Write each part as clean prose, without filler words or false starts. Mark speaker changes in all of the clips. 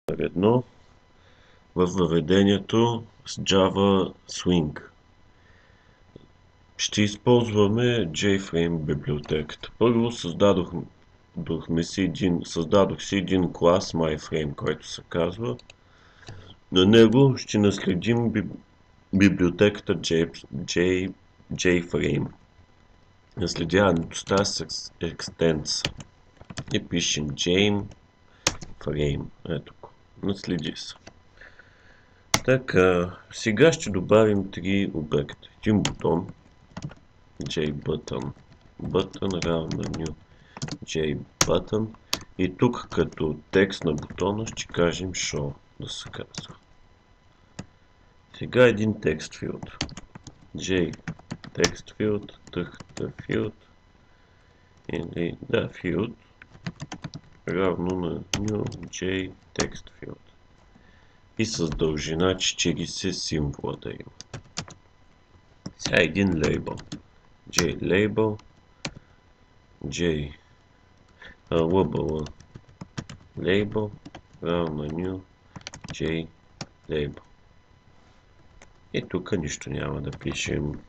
Speaker 1: едно в въведението с Java Swing. Ще използваме JFrame библиотеката. Първо създадох си един клас MyFrame, който се казва. На него ще наследим библиотеката JFrame. Наследяването става с extends и пишем JFrame. Ето го. Наследи се. Така, сега ще добавим три обекта. Един бутон, JButton, button равно на new JButton, и тук като текст на бутона ще кажем show, да се казва. Сега един text field, JTextField, field, или field равно на new JTextField и с дължина 40 символа да има. Сега един лейбъл, JLabel, LabelLabel равно на new JLabel. И тук нищо няма да пишем.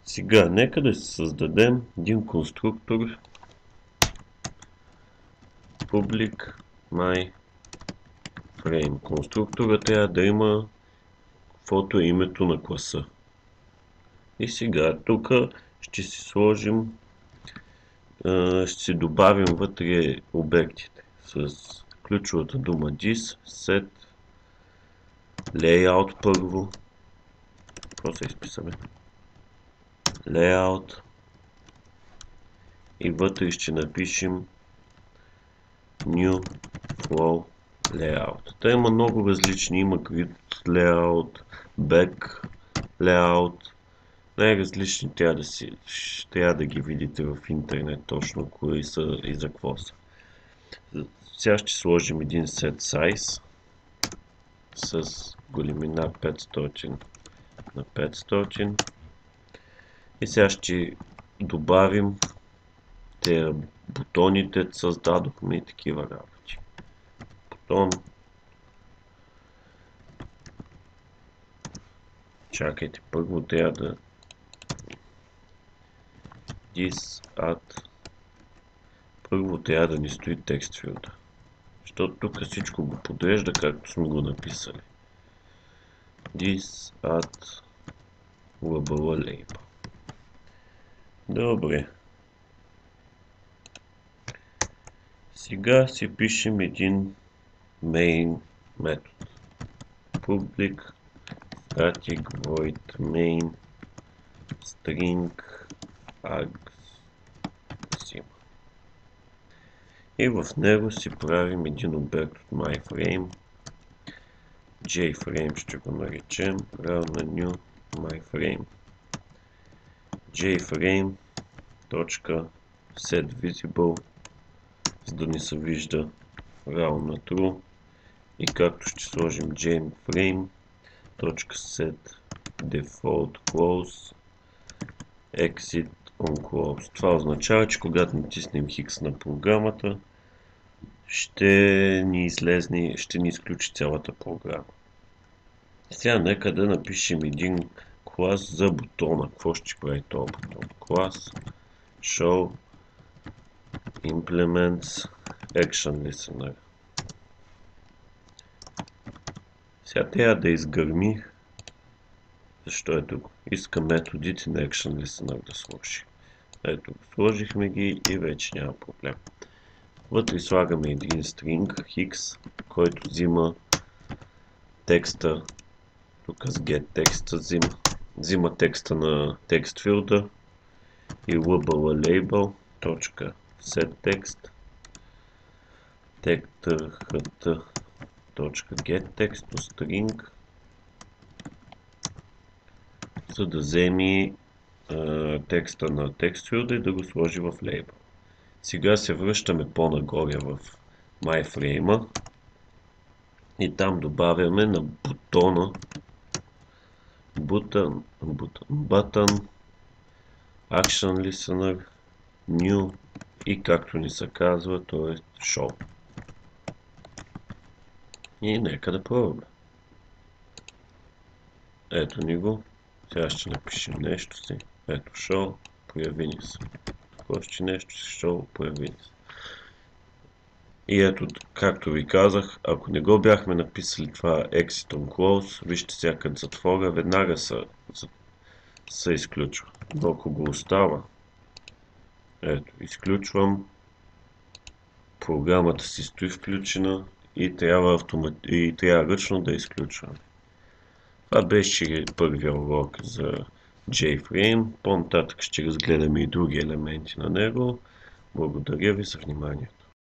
Speaker 1: Сега, нека да си създадем един конструктор public myFrame. Конструктора трябва да има каквото е името на класа. И сега, тук ще си сложим, ще си добавим вътре обектите с ключовата дума this, set, layout първо. Какво се изписаме? Layout. И вътре ще напишем New Flow Layout. Та има много различни. Има Grid Layout, Back Layout. Най-различни трябва да ги видите в интернет точно кои са и за какво са. Сега ще сложим един Set Size с големина 500 на 500. И сега ще добавим тези бутоните, създадохме и такива работи. Бутон. Чакайте, първо трябва да първо трябва да ни стои текстфилда. Защото тук всичко го подрежда както сме го написали. Label. Добре. Сега си пишем един main метод. Public static void main string args. И в него си правим един обект от myFrame. JFrame ще го наречем равно на new myFrame. JFrame .setVisible, за да ни се вижда равно на true. И както ще сложим JFrame .setDefaultClose exit onClose. Това означава, че когато натиснем X на програмата, ще ни изключи цялата програма. Сега нека да напишем един клас за бутона. Какво ще прави този бутон? Клас show implements action listener. Сега трябва да изгърми. Защо е тук? Иска методите на action listener да сложи. Ето, сложихме ги и вече няма проблем. Вътре слагаме един string x, който взима текста. Тук с getText взима текста на текстфилда и label .setText getText string, за да вземе текста на текстфилда и да го сложи в label. Сега се връщаме по-нагоре в myFrame и там добавяме на бутона button action listener new и както ни се казва, т.е. show. И нека да пробваме. Ето ни го. Сега ще напишем нещо си. Ето show, появи ни се. Още нещо си show, появи ни се. И ето, както ви казах, ако не го бяхме написали това Exit on Close, вижте сега като затворя, веднага се изключва. Но ако го остава, ето, изключвам, програмата си стои включена и трябва ръчно да изключвам. Това беше първия урок за JFrame. По-нататък ще разгледаме и други елементи на него. Благодаря ви за вниманието.